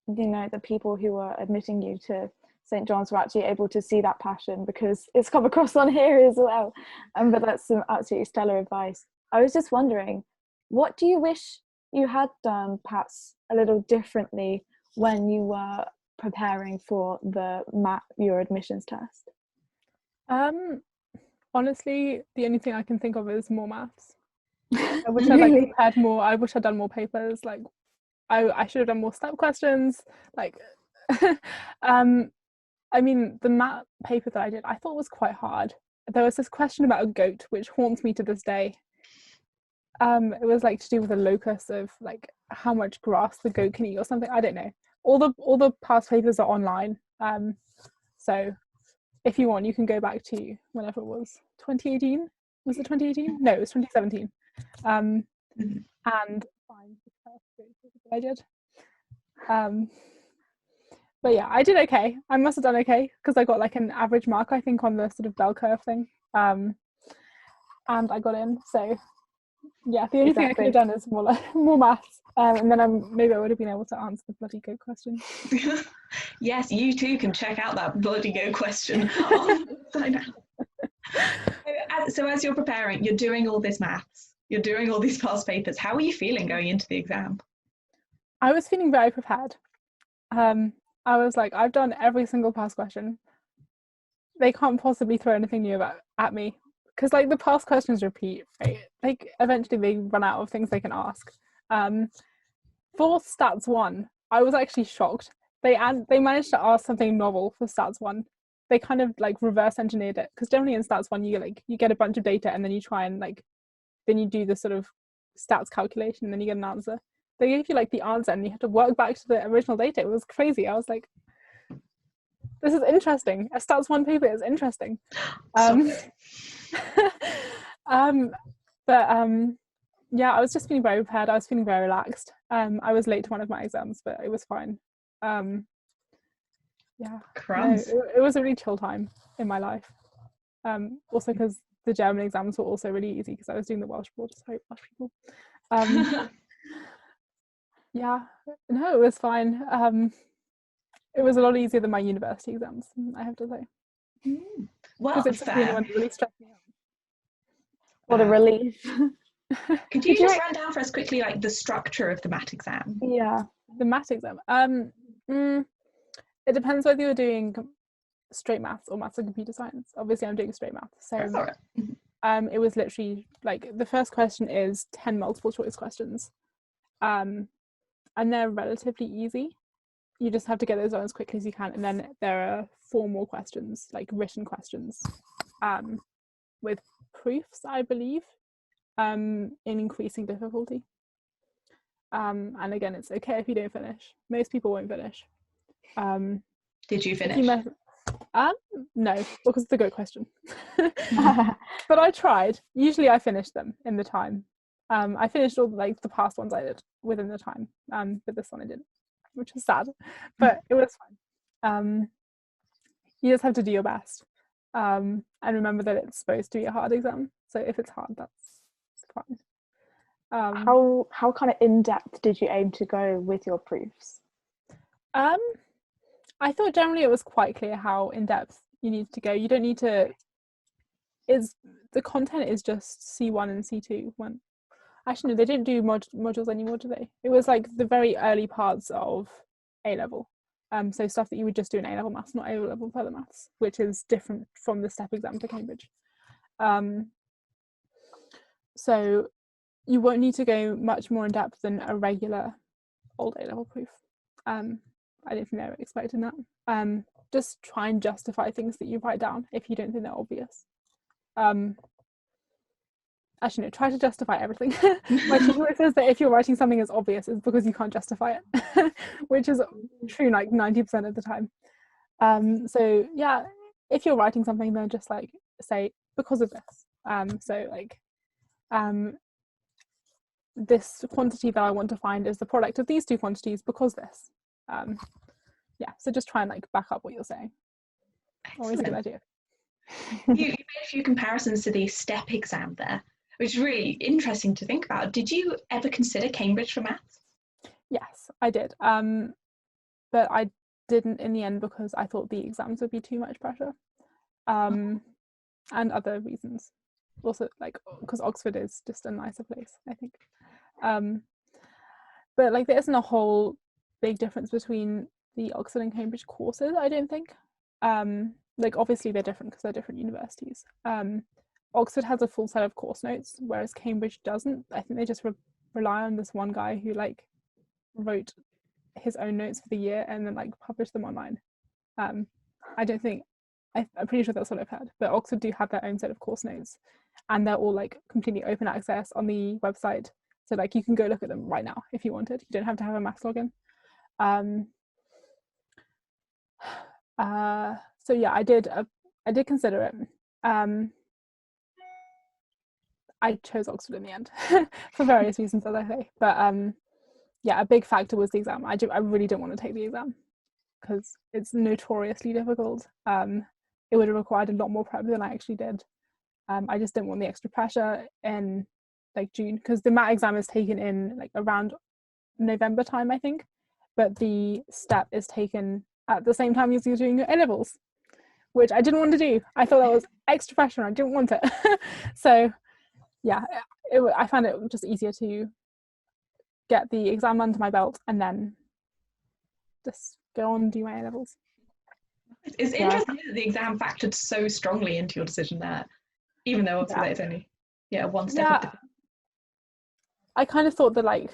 you know, the people who are admitting you to St. John's were actually able to see that passion, because it's come across on here as well. But that's some absolutely stellar advice. I was just wondering, what do you wish you had done perhaps a little differently when you were preparing for your admissions test? Honestly, the only thing I can think of is more maths. I wish I'd like prepared more. I wish I'd done more papers. Like I should have done more step questions. Like I mean, the math paper that I did, I thought was quite hard. There was this question about a goat which haunts me to this day. It was like to do with a locus of like how much grass the goat can eat or something. I don't know. All the past papers are online. So if you want, you can go back to whenever it was, 2018. Was it 2018? No, it was 2017. And find the first goat paper that I did. But yeah, I did okay. I must have done okay, because I got like an average mark, I think, on the sort of bell curve thing. And I got in. So yeah, the only thing I could have done is more maths, and then maybe I would have been able to answer the bloody goat question. Yes, you too can check out that bloody goat question. So as you're preparing, you're doing all this maths, you're doing all these past papers. How are you feeling going into the exam? I was feeling very prepared. I was like, I've done every single past question. They can't possibly throw anything new at me. Because like the past questions repeat, right? Like eventually they run out of things they can ask. For stats 1, I was actually shocked. They managed to ask something novel for stats 1. They kind of like reverse engineered it, because generally in stats 1 you get a bunch of data and then you try and like then you do the sort of stats calculation and then you get an answer. They gave you like the answer and you have to work back to the original data. It was crazy. I was like, this is interesting. A stats 1 paper is interesting. Yeah, I was just feeling very prepared. I was feeling very relaxed. I was late to one of my exams, but it was fine. Yeah, Crumbs. no, it was a really chill time in my life. Also because the German exams were also really easy because I was doing the Welsh board, sorry, Welsh people. Yeah, no, it was fine. It was a lot easier than my university exams, I have to say. Well, because it's the only one that really stressed me out. What a relief. Could you just run down for us quickly, like the structure of the math exam? Yeah. The math exam. It depends whether you're doing straight maths or maths and computer science. Obviously, I'm doing straight maths, so it was literally like the first question is 10 multiple choice questions, and they're relatively easy. You just have to get those done as quickly as you can, and then there are 4 more questions, like written questions, with proofs, I believe, in increasing difficulty. And again, it's okay if you don't finish. Most people won't finish. Did you finish? No, because it's a good question. But I tried. Usually I finished them in the time. I finished all like the past ones I did within the time, but this one I didn't, which is sad, but it was fine. You just have to do your best, and remember that it's supposed to be a hard exam, so if it's hard, that's fine. How kind of in-depth did you aim to go with your proofs? I thought generally it was quite clear how in-depth you need to go. You don't need to, the content is just C1 and C2. Actually no, they didn't do modules anymore, do they? It was like the very early parts of A-level. So stuff that you would just do in A-level maths, not A-level further maths, which is different from the STEP exam for Cambridge. So you won't need to go much more in depth than a regular old A-level proof. I don't think they were expecting that. Just try and justify things that you write down if you don't think they're obvious. Actually, no, try to justify everything. My teacher says that if you're writing something as obvious, it's because you can't justify it, which is true like 90% of the time. So yeah, if you're writing something, then just like say because of this. So like this quantity that I want to find is the product of these 2 quantities because this. Yeah, so just try and like back up what you're saying. Excellent. Always a good idea. You made a few comparisons to the STEP exam there, which is really interesting to think about. Did you ever consider Cambridge for maths? Yes, I did. But I didn't in the end because I thought the exams would be too much pressure. And other reasons. Also, like, because Oxford is just a nicer place, I think. But like there isn't a whole big difference between the Oxford and Cambridge courses, I don't think. Like obviously they're different because they're different universities. Oxford has a full set of course notes, whereas Cambridge doesn't. I think they just rely on this one guy who like wrote his own notes for the year and then like published them online. I don't think, I'm pretty sure that's what I've heard, but Oxford do have their own set of course notes and they're all like completely open access on the website. So like you can go look at them right now if you wanted. You don't have to have a maths login. So yeah, I did consider it. I chose Oxford in the end for various reasons, as I say. But yeah, a big factor was the exam. I really didn't want to take the exam because it's notoriously difficult. It would have required a lot more prep than I actually did. I just didn't want the extra pressure in like June because the MAT exam is taken in like around November time, I think, but the STEP is taken at the same time as you're doing your A-levels, which I didn't want to do. I thought that was extra pressure and I didn't want it. So yeah, I found it just easier to get the exam under my belt and then just go on and do my A-levels. It's interesting that the exam factored so strongly into your decision there, even though obviously it's only one step. I kind of thought that like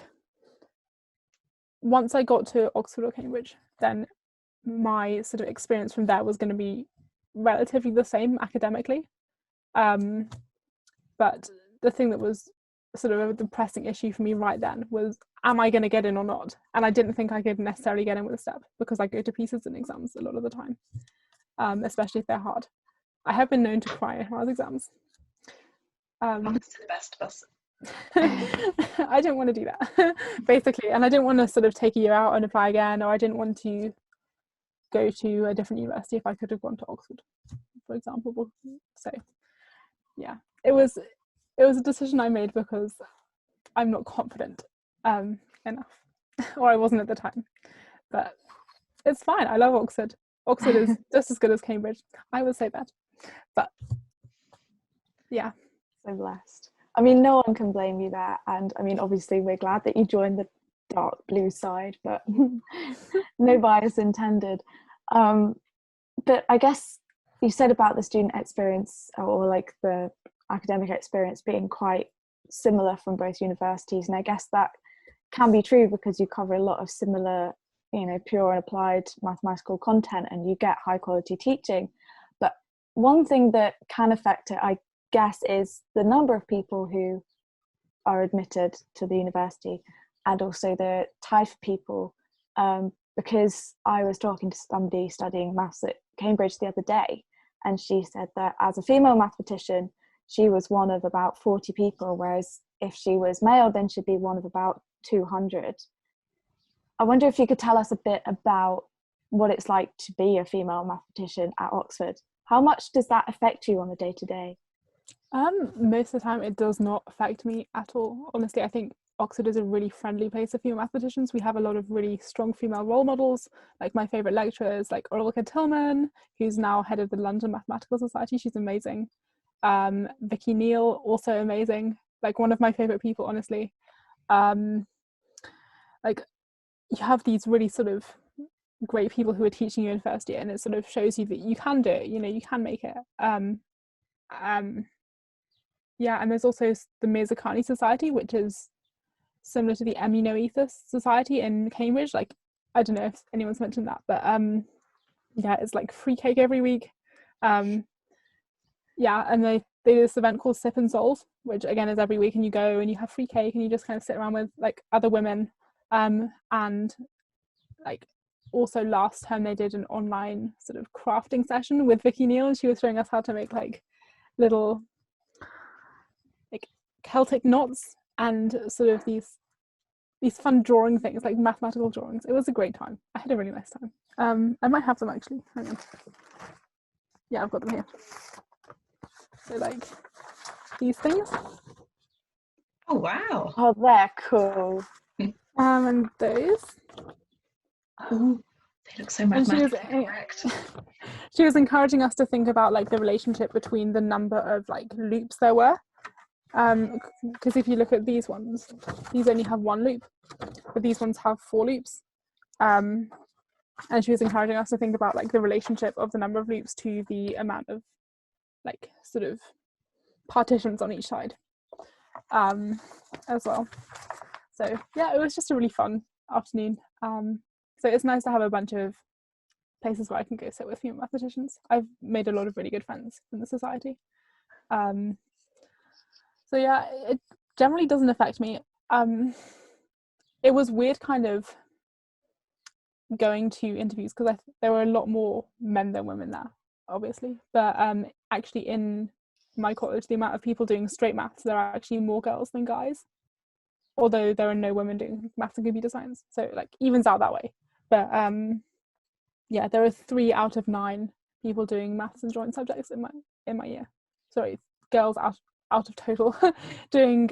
once I got to Oxford or Cambridge, then my sort of experience from there was going to be relatively the same academically. But the thing that was sort of the pressing issue for me right then was, am I going to get in or not? And I didn't think I could necessarily get in with a STEP because I go to pieces in exams a lot of the time, especially if they're hard. I have been known to cry in hard exams. Happens to the best of us. I didn't want to do that, basically, and I didn't want to sort of take a year out and apply again, or I didn't want to go to a different university if I could have gone to Oxford, for example. So yeah, it was a decision I made because I'm not confident enough, or I wasn't at the time. But it's fine. I love Oxford. Oxford is just as good as Cambridge. I would say that, but yeah. So blessed. I mean, no one can blame you there, and I mean, obviously we're glad that you joined the dark blue side, but no bias intended. But I guess you said about the student experience, or like the academic experience, being quite similar from both universities, and I guess that can be true because you cover a lot of similar, you know, pure and applied mathematical content, and you get high quality teaching. But one thing that can affect it, I guess, is the number of people who are admitted to the university, and also the type of people, because I was talking to somebody studying maths at Cambridge the other day, and she said that as a female mathematician she was one of about 40 people, whereas if she was male then she'd be one of about 200. I wonder if you could tell us a bit about what it's like to be a female mathematician at Oxford. How much does that affect you on a day-to-day? Most of the time it does not affect me at all. Honestly, I think Oxford is a really friendly place for female mathematicians. We have a lot of really strong female role models. Like my favourite lecturer is like Ulrika Tillman, who's now head of the London Mathematical Society. She's amazing. Vicky Neal, also amazing. Like one of my favourite people, honestly. Like you have these really sort of great people who are teaching you in first year, and it sort of shows you that you can do it, you know, you can make it. Yeah, and there's also the Mirzakhani Society, which is similar to the Ethos Society in Cambridge. Like, I don't know if anyone's mentioned that, but yeah, it's like free cake every week. Yeah, and they do this event called Sip and Solve, which again is every week, and you go and you have free cake and you just kind of sit around with like other women. And like also last term they did an online sort of crafting session with Vicky Neal, and she was showing us how to make like little like Celtic knots and sort of these fun drawing things, like mathematical drawings. It was a great time. I had a really nice time. I might have them actually. Hang on. Yeah, I've got them here. So like these things. Oh wow. Oh, they're cool. And those. Ooh, they look so mathematically correct. She was encouraging us to think about like the relationship between the number of like loops there were. Because if you look at these ones, these only have one loop, but these ones have 4 loops. And she was encouraging us to think about like the relationship of the number of loops to the amount of like sort of partitions on each side as well. So yeah, it was just a really fun afternoon. So it's nice to have a bunch of places where I can go sit with female mathematicians. I've made a lot of really good friends in the society. So yeah, it generally doesn't affect me. It was weird kind of going to interviews because there were a lot more men than women there, obviously. But actually in my college, the amount of people doing straight maths, there are actually more girls than guys. Although there are no women doing maths and computer science. So it like evens out that way. But yeah, there are 3 out of 9 people doing maths and joint subjects in my year. Sorry, girls out of total doing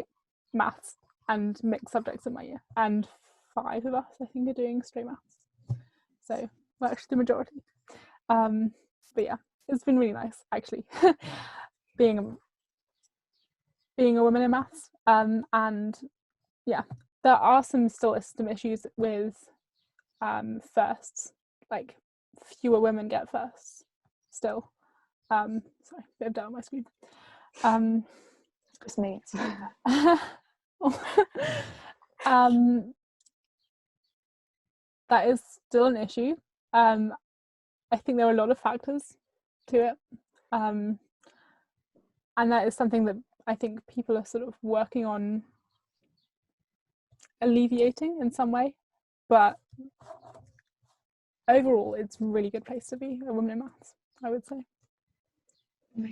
maths and mixed subjects in my year, and 5 of us I think are doing straight maths. So we're actually the majority. But yeah, it's been really nice actually being a woman in maths. And yeah, there are some issues with firsts, like fewer women get firsts still. Sorry, bit of dirt on my screen. Just me. That is still an issue. I think there are a lot of factors to it, and that is something that I think people are sort of working on alleviating in some way. But overall, it's a really good place to be a woman in maths, I would say.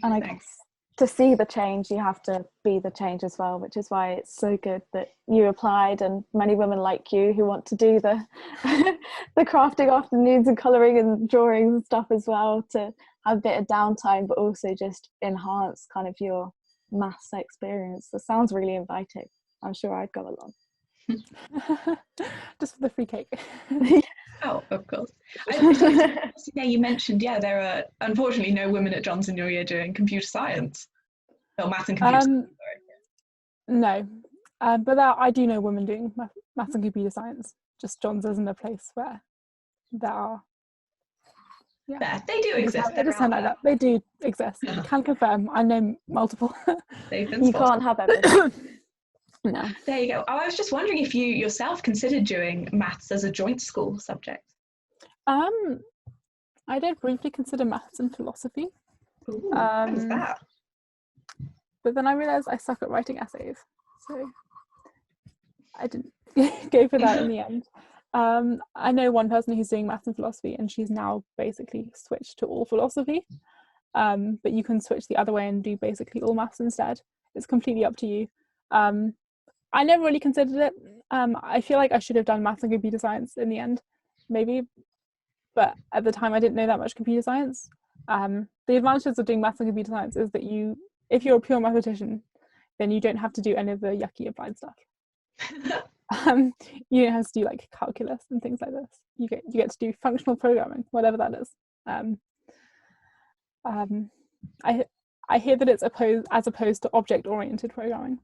And I guess to see the change, you have to be the change as well, which is why it's so good that you applied, and many women like you who want to do the the crafting afternoons and colouring and drawings and stuff as well, to have a bit of downtime but also just enhance kind of your maths experience. That sounds really inviting. I'm sure I'd go along. Just for the free cake. Oh, of course. Yeah, you mentioned, there are unfortunately no women at John's in your year doing computer science. Or maths and computer science, sorry. No, but I do know women doing maths and computer science. Just John's isn't a place where there are. Yeah, there, they do exist. It does sound like that. They do exist. Can confirm. I know multiple. You can't have everything. No. There you go. I was just wondering if you yourself considered doing maths as a joint school subject. I did briefly consider maths and philosophy. Ooh, how was that? But then I realised I suck at writing essays, so I didn't go for that in the end. I know one person who's doing maths and philosophy, and she's now basically switched to all philosophy. But you can switch the other way and do basically all maths instead. It's completely up to you. I never really considered it. I feel like I should have done maths and computer science in the end, maybe. But at the time, I didn't know that much computer science. The advantages of doing maths and computer science is that if you're a pure mathematician, then you don't have to do any of the yucky applied stuff. You don't have to do like calculus and things like this. You get to do functional programming, whatever that is. I hear that it's opposed to object-oriented programming.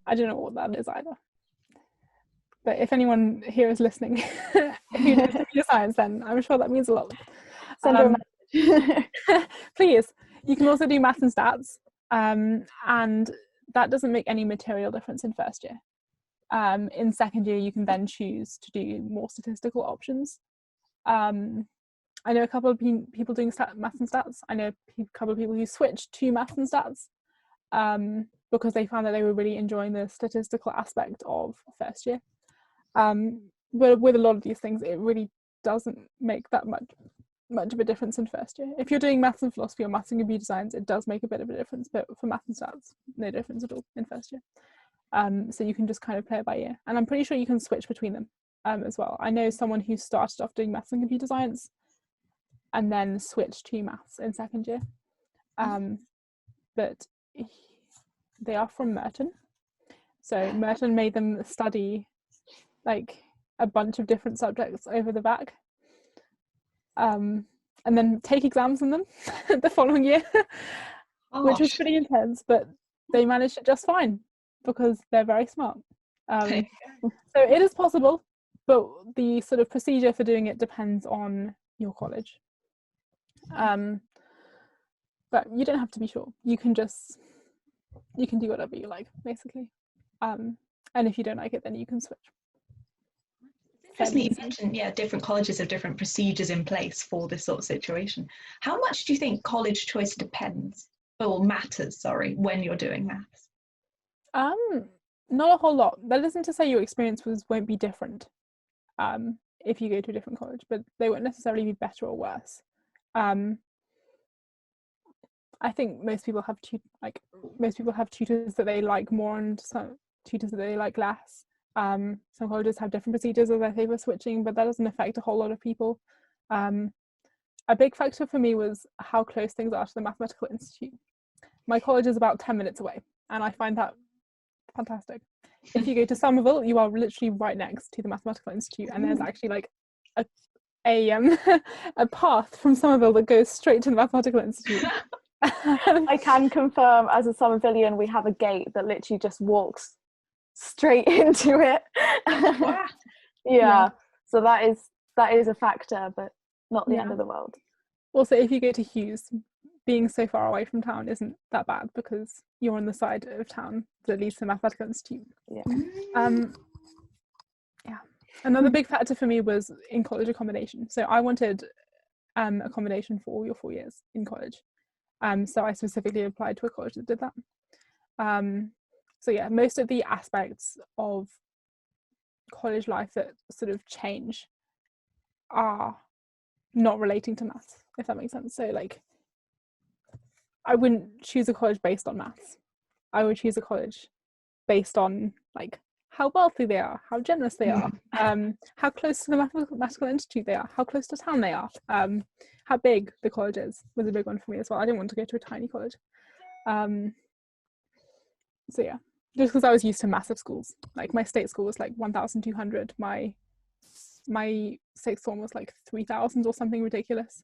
I don't know what that is either. But if anyone here is listening who knows computer science, then I'm sure that means a lot. Send her a message. Please. You can also do maths and stats, and that doesn't make any material difference in first year. In second year, you can then choose to do more statistical options. I know a couple of people doing maths and stats. I know a couple of people who switched to maths and stats because they found that they were really enjoying the statistical aspect of first year. But with a lot of these things, it really doesn't make that much of a difference in first year. If you're doing maths and philosophy or maths and computer science, it does make a bit of a difference, but for maths and stats, no difference at all in first year. So you can just kind of play it by ear, and I'm pretty sure you can switch between them as well. I know someone who started off doing maths and computer science and then switched to maths in second year, but they are from Merton, so Merton made them study like a bunch of different subjects over the back, and then take exams in them the following year, which was pretty intense, but they managed it just fine because they're very smart. So it is possible, but the sort of procedure for doing it depends on your college. But you don't have to be sure. You can do whatever you like, basically. And if you don't like it, then you can switch. Interesting, you mentioned, different colleges have different procedures in place for this sort of situation. How much do you think college choice matters, when you're doing maths? Not a whole lot. That isn't to say your experience won't be different if you go to a different college, but they won't necessarily be better or worse. I think most people have tutors that they like more and some tutors that they like less. Some colleges have different procedures as I say for switching, but that doesn't affect a whole lot of people. A big factor for me was how close things are to the Mathematical Institute. My college is about 10 minutes away, and I find that fantastic. If you go to Somerville, you are literally right next to the Mathematical Institute, and there's actually like a path from Somerville that goes straight to the Mathematical Institute. I can confirm, as a Somervillian, we have a gate that literally just walks straight into it. Yeah, so that is a factor, but not the end of the world. Also, if you go to Hughes, being so far away from town isn't that bad because you're on the side of town that leads to the Mathematical Institute. Another big factor for me was in college accommodation. So I wanted accommodation for all your 4 years in college. So I specifically applied to a college that did that. So most of the aspects of college life that sort of change are not relating to maths, if that makes sense. So like I wouldn't choose a college based on maths. I would choose a college based on like how wealthy they are, how generous they are, how close to the mathematical institute they are, how close to town they are, how big the college is was a big one for me as well. I didn't want to go to a tiny college. So yeah, just because I was used to massive schools. Like my state school was like 1,200. My sixth form was like 3,000 or something ridiculous.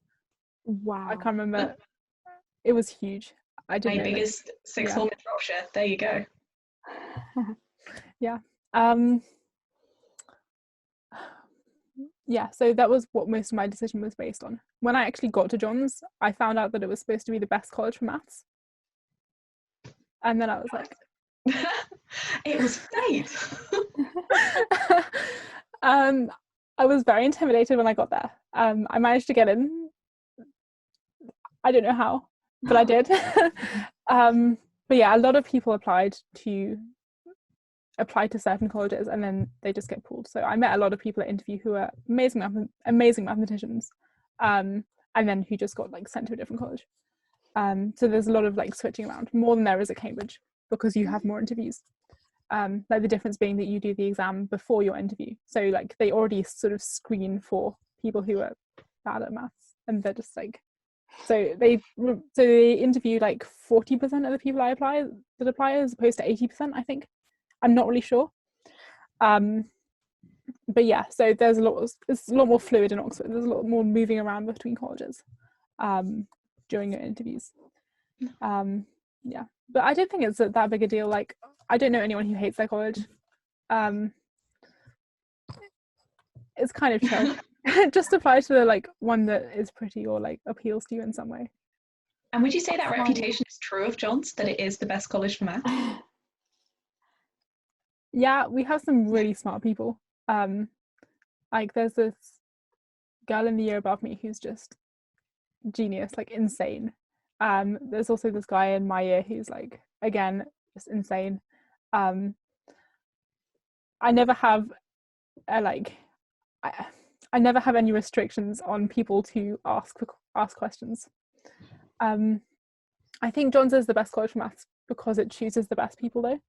Wow. I can't remember. It was huge. I didn't My know biggest sixth form in Shropshire. There you go. Yeah. Yeah, so that was what most of my decision was based on. When I actually got to John's, I found out that it was supposed to be the best college for maths. And then I was like... It was fate! I was very intimidated when I got there. I managed to get in. I don't know how, but I did. But yeah, a lot of people applied to certain colleges and then they just get pulled. So I met a lot of people at interview who are amazing mathematicians, and then who just got like sent to a different college. So there's a lot of like switching around, more than there is at Cambridge, because you have more interviews. Like the difference being that you do the exam before your interview. So like they already sort of screen for people who are bad at maths, and they're just like, so they interview like 40% of the people that apply as opposed to 80%, I think. I'm not really sure. But yeah, so it's a lot more fluid in Oxford. There's a lot more moving around between colleges during your interviews. Yeah, but I don't think it's that big a deal. Like, I don't know anyone who hates their college. It's kind of chill. Just apply to the like one that is pretty or like appeals to you in some way. And would you say that reputation is true of John's, that it is the best college for maths? Yeah, we have some really smart people. Like there's this girl in the year above me who's just genius, like insane. There's also this guy in my year who's like, again, just insane. I never have I never have any restrictions on people to ask questions. I think John's is the best college for maths because it chooses the best people though.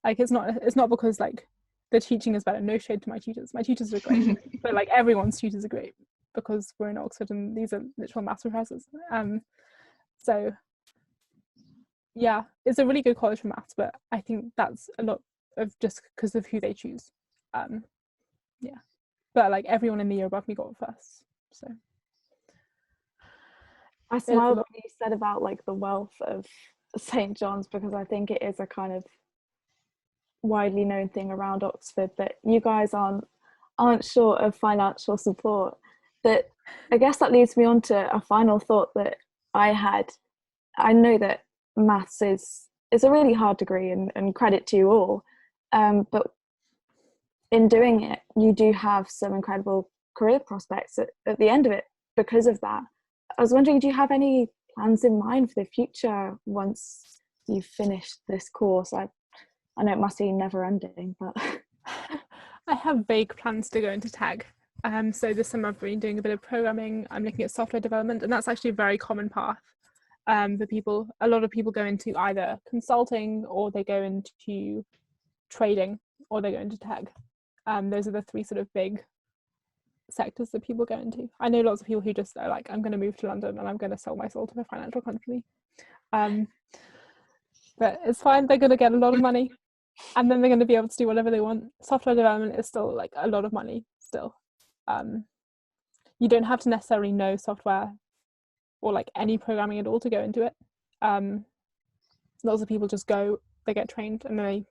Like it's not because like the teaching is better. No shade to my tutors. My tutors are great, but like everyone's tutors are great because we're in Oxford and these are literal maths professors. So yeah, it's a really good college for maths, but I think that's a lot of just because of who they choose. Yeah, but like everyone in the year above me got first. So I smiled when you said about like the wealth of St. John's, because I think it is a kind of widely known thing around Oxford that you guys aren't short of financial support. But I guess that leads me on to a final thought that I had. I know that maths is a really hard degree, and credit to you all, but in doing it you do have some incredible career prospects at the end of it because of that. I was wondering, do you have any plans in mind for the future once you've finished this course? I know it must be never ending, but I have vague plans to go into tag. So this summer I've been doing a bit of programming. I'm looking at software development, and that's actually a very common path for people. A lot of people go into either consulting, or they go into trading, or they go into tag. Those are the three sort of big sectors that people go into. I know lots of people who just are like, I'm going to move to London and I'm going to sell my soul to a financial company. But it's fine, they're going to get a lot of money and then they're going to be able to do whatever they want. Software development is still like a lot of money still. You don't have to necessarily know software or like any programming at all to go into it. Lots of people just go, they get trained and then they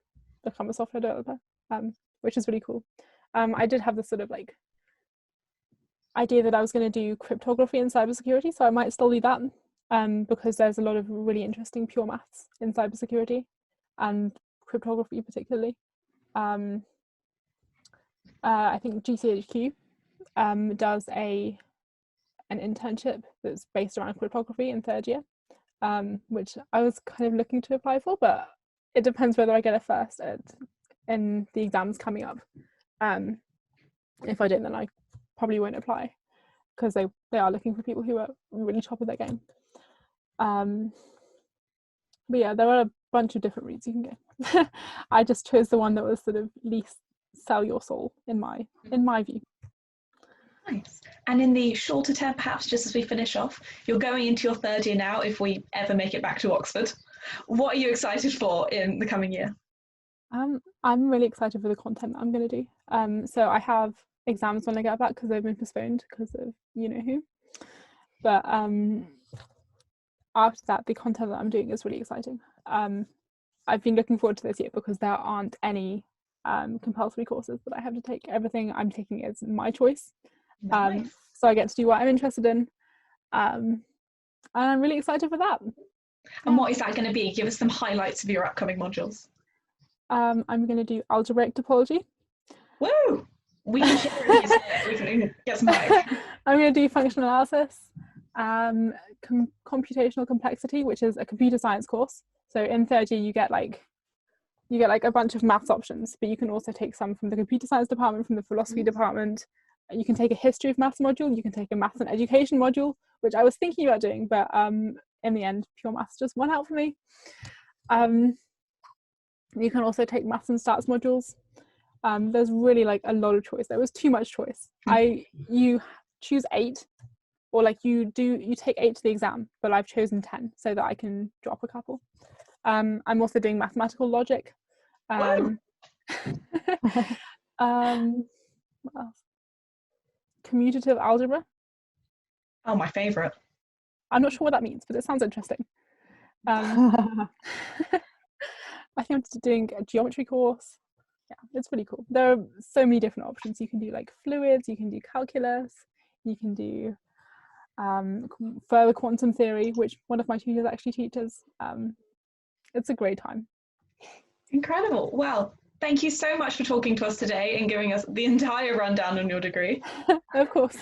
become a software developer, which is really cool. I did have this sort of like idea that I was going to do cryptography and cybersecurity, so I might still do that, because there's a lot of really interesting pure maths in cybersecurity and cryptography particularly. I think GCHQ does an internship that's based around cryptography in third year, which I was kind of looking to apply for, but it depends whether I get it first in the exams coming up. If I don't, then I probably won't apply because they are looking for people who are really top of their game. But yeah, there are a bunch of different routes you can go. I just chose the one that was sort of least sell your soul in my view. Nice. And in the shorter term, perhaps just as we finish off, you're going into your third year now, if we ever make it back to Oxford. What are you excited for in the coming year? I'm really excited for the content I'm going to do. So I have exams when I get back because they've been postponed because of you know who. But after that, the content that I'm doing is really exciting. I've been looking forward to this year because there aren't any compulsory courses that I have to take. Everything I'm taking is my choice. Nice. So I get to do what I'm interested in. And I'm really excited for that. And what is that going to be? Give us some highlights of your upcoming modules. I'm going to do algebraic topology. Woo! We can hear it. We can get some hype. I'm going to do functional analysis, computational complexity, which is a computer science course. So in third year, you get like a bunch of maths options, but you can also take some from the computer science department, from the philosophy department. You can take a history of maths module. You can take a maths and education module, which I was thinking about doing, but in the end, pure maths just won out for me. You can also take maths and stats modules. There's really like a lot of choice. There was too much choice. You choose 8, or like you take 8 to the exam, but I've chosen 10 so that I can drop a couple. I'm also doing mathematical logic. What else? Commutative algebra. Oh, my favourite. I'm not sure what that means, but it sounds interesting. I think I'm doing a geometry course. Yeah, it's really cool. There are so many different options. You can do like fluids, you can do calculus, you can do further quantum theory, which one of my tutors actually teaches. It's a great time. Incredible. Well, thank you so much for talking to us today and giving us the entire rundown on your degree. Of course.